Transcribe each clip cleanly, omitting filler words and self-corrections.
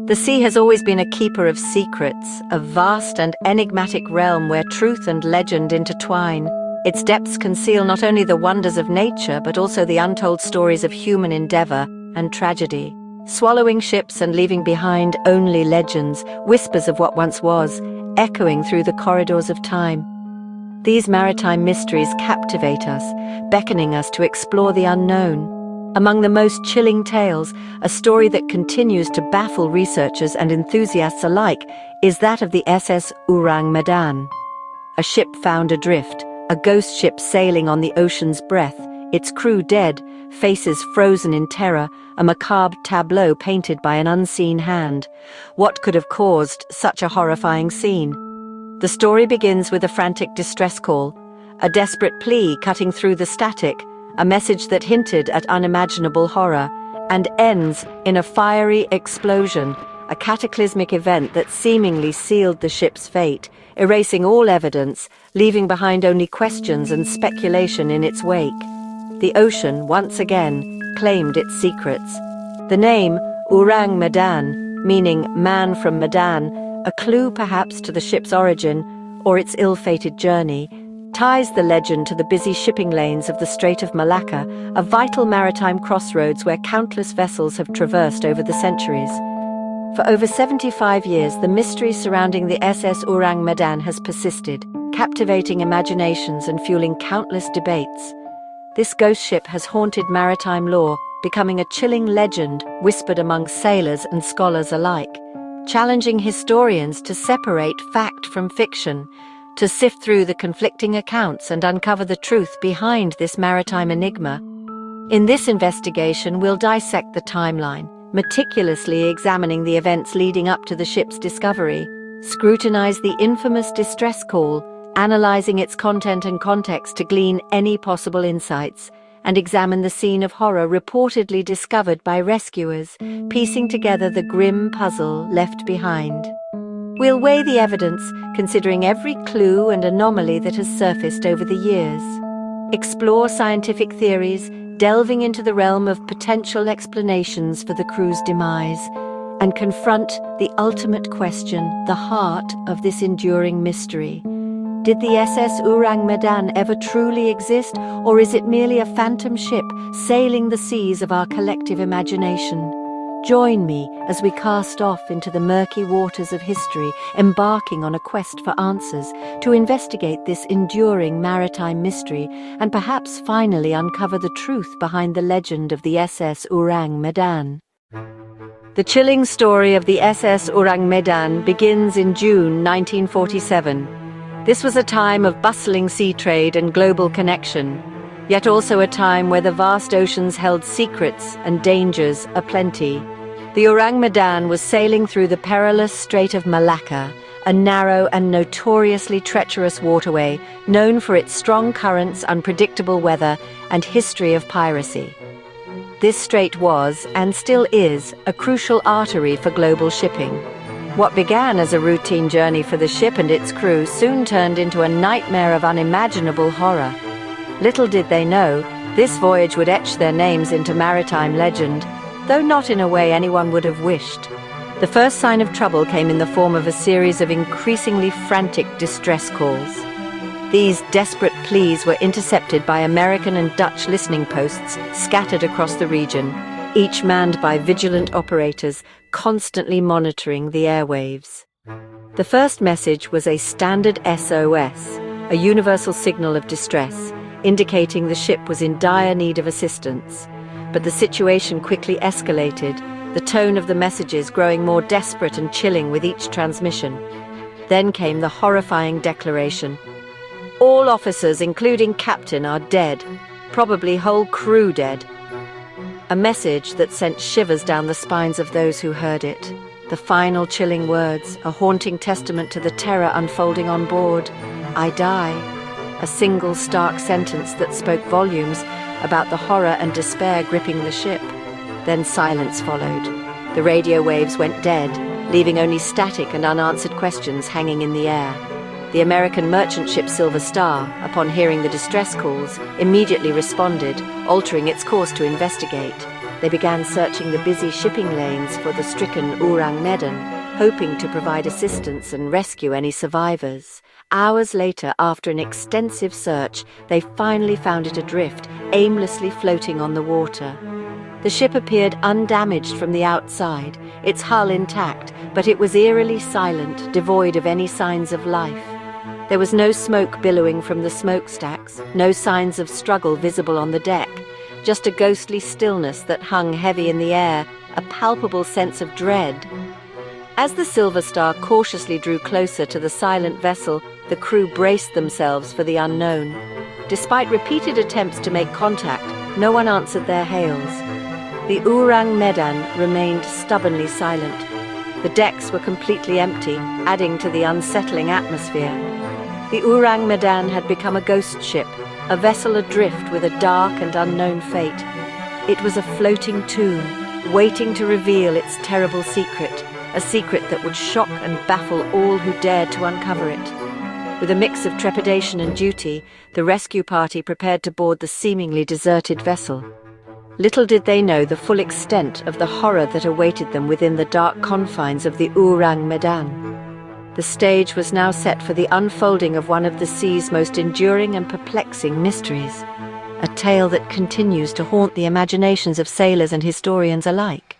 The sea has always been a keeper of secrets, a vast and enigmatic realm where truth and legend intertwine. Its depths conceal not only the wonders of nature, but also the untold stories of human endeavor and tragedy. Swallowing ships and leaving behind only legends, whispers of what once was, echoing through the corridors of time. These maritime mysteries captivate us, beckoning us to explore the unknown. Among the most chilling tales, a story that continues to baffle researchers and enthusiasts alike is that of the SS Ourang Medan. A ship found adrift, a ghost ship sailing on the ocean's breath, its crew dead, faces frozen in terror, a macabre tableau painted by an unseen hand. What could have caused such a horrifying scene? The story begins with a frantic distress call, a desperate plea cutting through the static, a message that hinted at unimaginable horror, and ends in a fiery explosion, a cataclysmic event that seemingly sealed the ship's fate, erasing all evidence, leaving behind only questions and speculation in its wake. The ocean, once again, claimed its secrets. The name, Ourang Medan, meaning man from Medan, a clue perhaps to the ship's origin or its ill-fated journey, ties the legend to the busy shipping lanes of the Strait of Malacca, a vital maritime crossroads where countless vessels have traversed over the centuries. For over 75 years, the mystery surrounding the SS Ourang Medan has persisted, captivating imaginations and fueling countless debates. This ghost ship has haunted maritime lore, becoming a chilling legend whispered among sailors and scholars alike, challenging historians to separate fact from fiction, to sift through the conflicting accounts and uncover the truth behind this maritime enigma. In this investigation, we'll dissect the timeline, meticulously examining the events leading up to the ship's discovery, scrutinize the infamous distress call, analyzing its content and context to glean any possible insights, and examine the scene of horror reportedly discovered by rescuers, piecing together the grim puzzle left behind. We'll weigh the evidence, considering every clue and anomaly that has surfaced over the years. Explore scientific theories, delving into the realm of potential explanations for the crew's demise, and confront the ultimate question, the heart of this enduring mystery. Did the SS Ourang Medan ever truly exist, or is it merely a phantom ship sailing the seas of our collective imagination? Join me as we cast off into the murky waters of history, embarking on a quest for answers to investigate this enduring maritime mystery and perhaps finally uncover the truth behind the legend of the SS Ourang Medan. The chilling story of the SS Ourang Medan begins in June 1947. This was a time of bustling sea trade and global connection, yet also a time where the vast oceans held secrets and dangers aplenty. The Ourang Medan was sailing through the perilous Strait of Malacca, a narrow and notoriously treacherous waterway known for its strong currents, unpredictable weather, and history of piracy. This strait was, and still is, a crucial artery for global shipping. What began as a routine journey for the ship and its crew soon turned into a nightmare of unimaginable horror. Little did they know, this voyage would etch their names into maritime legend, though not in a way anyone would have wished. The first sign of trouble came in the form of a series of increasingly frantic distress calls. These desperate pleas were intercepted by American and Dutch listening posts scattered across the region, each manned by vigilant operators constantly monitoring the airwaves. The first message was a standard SOS, a universal signal of distress, indicating the ship was in dire need of assistance. But the situation quickly escalated, the tone of the messages growing more desperate and chilling with each transmission. Then came the horrifying declaration: "All officers, including captain, are dead, probably whole crew dead." A message that sent shivers down the spines of those who heard it. The final chilling words, a haunting testament to the terror unfolding on board. "I die." A single stark sentence that spoke volumes about the horror and despair gripping the ship. Then silence followed. The radio waves went dead, leaving only static and unanswered questions hanging in the air. The American merchant ship Silver Star, upon hearing the distress calls, immediately responded, altering its course to investigate. They began searching the busy shipping lanes for the stricken Ourang Medan, hoping to provide assistance and rescue any survivors. Hours later, after an extensive search, they finally found it adrift, aimlessly floating on the water. The ship appeared undamaged from the outside, its hull intact, but it was eerily silent, devoid of any signs of life. There was no smoke billowing from the smokestacks, no signs of struggle visible on the deck, just a ghostly stillness that hung heavy in the air, a palpable sense of dread. As the Silver Star cautiously drew closer to the silent vessel, the crew braced themselves for the unknown. Despite repeated attempts to make contact, no one answered their hails. The Ourang Medan remained stubbornly silent. The decks were completely empty, adding to the unsettling atmosphere. The Ourang Medan had become a ghost ship, a vessel adrift with a dark and unknown fate. It was a floating tomb, waiting to reveal its terrible secret, a secret that would shock and baffle all who dared to uncover it. With a mix of trepidation and duty, the rescue party prepared to board the seemingly deserted vessel. Little did they know the full extent of the horror that awaited them within the dark confines of the Ourang Medan. The stage was now set for the unfolding of one of the sea's most enduring and perplexing mysteries, a tale that continues to haunt the imaginations of sailors and historians alike.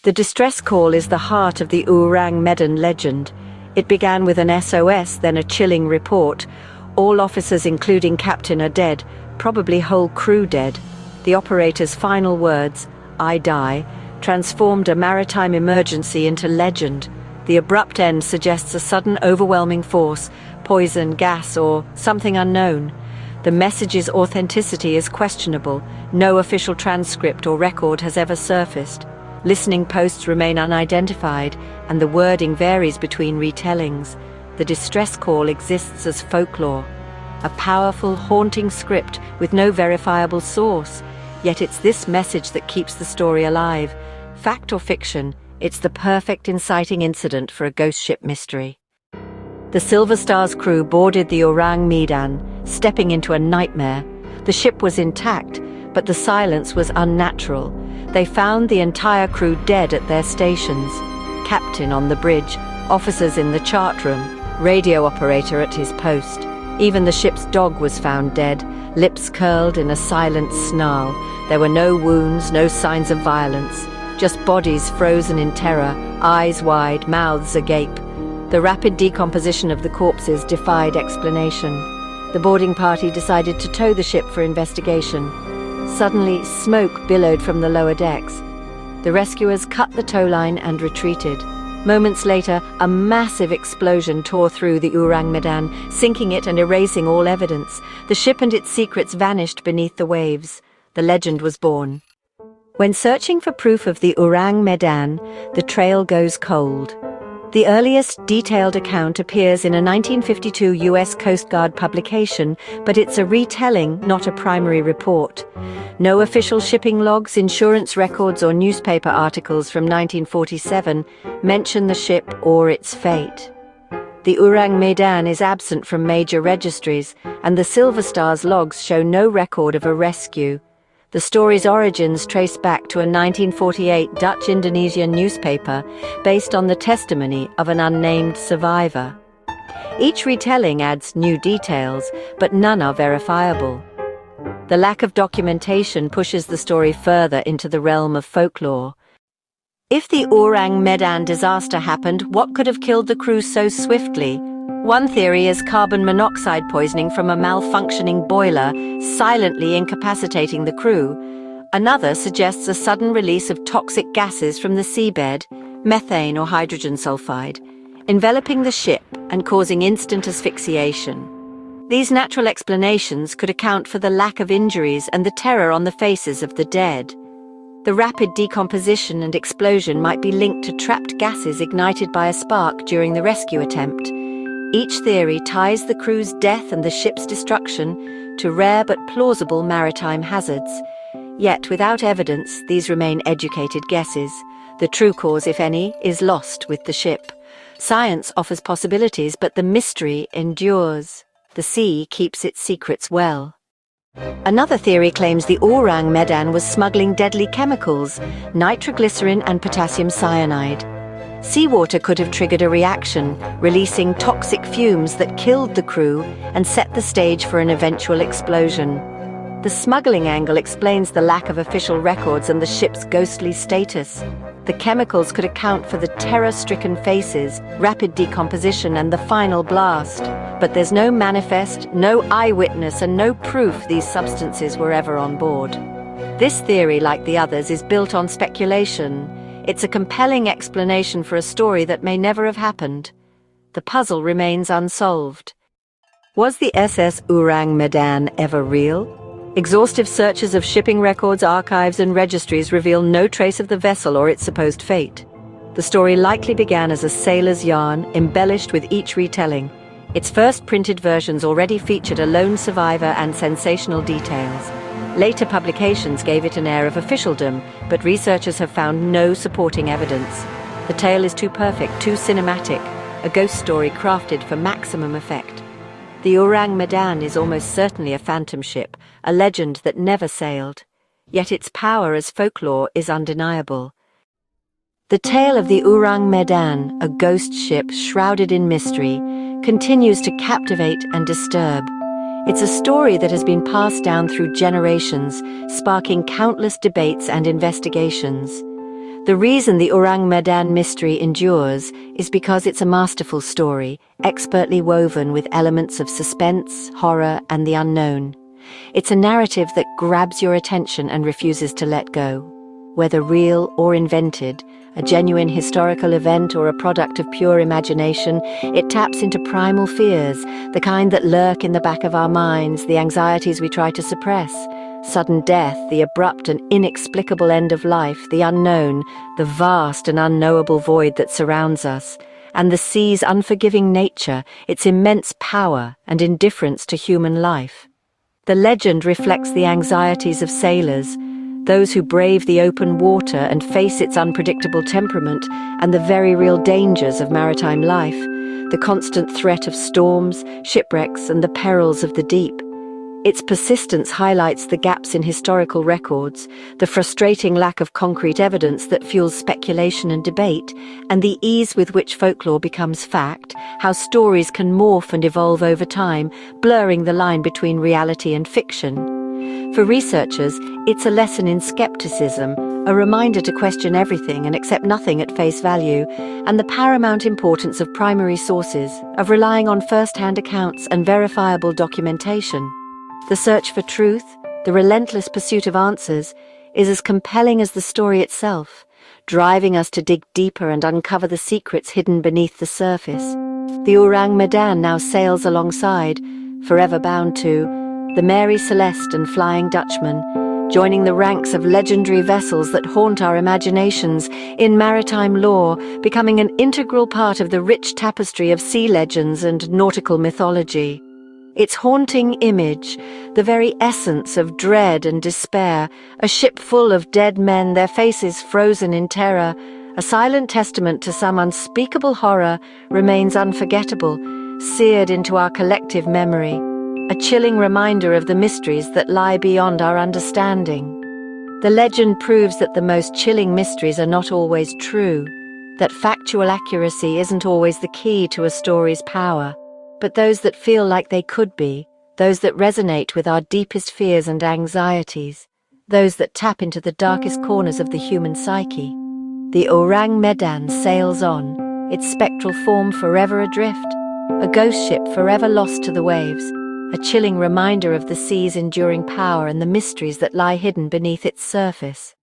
The distress call is the heart of the Ourang Medan legend. It began with an SOS, then a chilling report. All officers, including captain, are dead, probably whole crew dead. The operator's final words, "I die," transformed a maritime emergency into legend. The abrupt end suggests a sudden overwhelming force, poison, gas, or something unknown. The message's authenticity is questionable. No official transcript or record has ever surfaced. Listening posts remain unidentified, and the wording varies between retellings. The distress call exists as folklore, a powerful, haunting script with no verifiable source. Yet it's this message that keeps the story alive. Fact or fiction, it's the perfect inciting incident for a ghost ship mystery. The Silver Star's crew boarded the Ourang Medan, stepping into a nightmare. The ship was intact, but the silence was unnatural. They found the entire crew dead at their stations. Captain on the bridge, officers in the chartroom, radio operator at his post. Even the ship's dog was found dead, lips curled in a silent snarl. There were no wounds, no signs of violence, just bodies frozen in terror, eyes wide, mouths agape. The rapid decomposition of the corpses defied explanation. The boarding party decided to tow the ship for investigation. Suddenly, smoke billowed from the lower decks. The rescuers cut the tow line and retreated. Moments later, a massive explosion tore through the Ourang Medan, sinking it and erasing all evidence. The ship and its secrets vanished beneath the waves. The legend was born. When searching for proof of the Ourang Medan, the trail goes cold. The earliest detailed account appears in a 1952 US Coast Guard publication, but it's a retelling, not a primary report. No official shipping logs, insurance records, or newspaper articles from 1947 mention the ship or its fate. The Ourang Medan is absent from major registries, and the Silver Star's logs show no record of a rescue. The story's origins trace back to a 1948 Dutch-Indonesian newspaper based on the testimony of an unnamed survivor. Each retelling adds new details, but none are verifiable. The lack of documentation pushes the story further into the realm of folklore. If the Ourang Medan disaster happened, what could have killed the crew so swiftly? One theory is carbon monoxide poisoning from a malfunctioning boiler, silently incapacitating the crew. Another suggests a sudden release of toxic gases from the seabed, methane or hydrogen sulfide, enveloping the ship and causing instant asphyxiation. These natural explanations could account for the lack of injuries and the terror on the faces of the dead. The rapid decomposition and explosion might be linked to trapped gases ignited by a spark during the rescue attempt. Each theory ties the crew's death and the ship's destruction to rare but plausible maritime hazards. Yet, without evidence, these remain educated guesses. The true cause, if any, is lost with the ship. Science offers possibilities, but the mystery endures. The sea keeps its secrets well. Another theory claims the Ourang Medan was smuggling deadly chemicals, nitroglycerin and potassium cyanide. Seawater could have triggered a reaction, releasing toxic fumes that killed the crew and set the stage for an eventual explosion. The smuggling angle explains the lack of official records and the ship's ghostly status. The chemicals could account for the terror-stricken faces, rapid decomposition, and the final blast. But there's no manifest, no eyewitness, and no proof these substances were ever on board. This theory, like the others, is built on speculation. It's a compelling explanation for a story that may never have happened. The puzzle remains unsolved. Was the SS Ourang Medan ever real? Exhaustive searches of shipping records, archives, and registries reveal no trace of the vessel or its supposed fate. The story likely began as a sailor's yarn, embellished with each retelling. Its first printed versions already featured a lone survivor and sensational details. Later publications gave it an air of officialdom, but researchers have found no supporting evidence. The tale is too perfect, too cinematic, a ghost story crafted for maximum effect. The Ourang Medan is almost certainly a phantom ship, a legend that never sailed. Yet its power as folklore is undeniable. The tale of the Ourang Medan, a ghost ship shrouded in mystery, continues to captivate and disturb. It's a story that has been passed down through generations, sparking countless debates and investigations. The reason the Ourang Medan mystery endures is because it's a masterful story, expertly woven with elements of suspense, horror, and the unknown. It's a narrative that grabs your attention and refuses to let go. Whether real or invented, a genuine historical event or a product of pure imagination, it taps into primal fears, the kind that lurk in the back of our minds, the anxieties we try to suppress. Sudden death, the abrupt and inexplicable end of life, the unknown, the vast and unknowable void that surrounds us, and the sea's unforgiving nature, its immense power and indifference to human life. The legend reflects the anxieties of sailors, those who brave the open water and face its unpredictable temperament, and the very real dangers of maritime life, the constant threat of storms, shipwrecks, and the perils of the deep. Its persistence highlights the gaps in historical records, the frustrating lack of concrete evidence that fuels speculation and debate, and the ease with which folklore becomes fact, how stories can morph and evolve over time, blurring the line between reality and fiction. For researchers, it's a lesson in skepticism, a reminder to question everything and accept nothing at face value, and the paramount importance of primary sources, of relying on first-hand accounts and verifiable documentation. The search for truth, the relentless pursuit of answers, is as compelling as the story itself, driving us to dig deeper and uncover the secrets hidden beneath the surface. The Ourang Medan now sails alongside, forever bound to, the Mary Celeste and Flying Dutchman, joining the ranks of legendary vessels that haunt our imaginations in maritime lore, becoming an integral part of the rich tapestry of sea legends and nautical mythology. Its haunting image, the very essence of dread and despair, a ship full of dead men, their faces frozen in terror, a silent testament to some unspeakable horror, remains unforgettable, seared into our collective memory, a chilling reminder of the mysteries that lie beyond our understanding. The legend proves that the most chilling mysteries are not always true, that factual accuracy isn't always the key to a story's power, but those that feel like they could be, those that resonate with our deepest fears and anxieties, those that tap into the darkest corners of the human psyche. The Ourang Medan sails on, its spectral form forever adrift, a ghost ship forever lost to the waves, a chilling reminder of the sea's enduring power and the mysteries that lie hidden beneath its surface.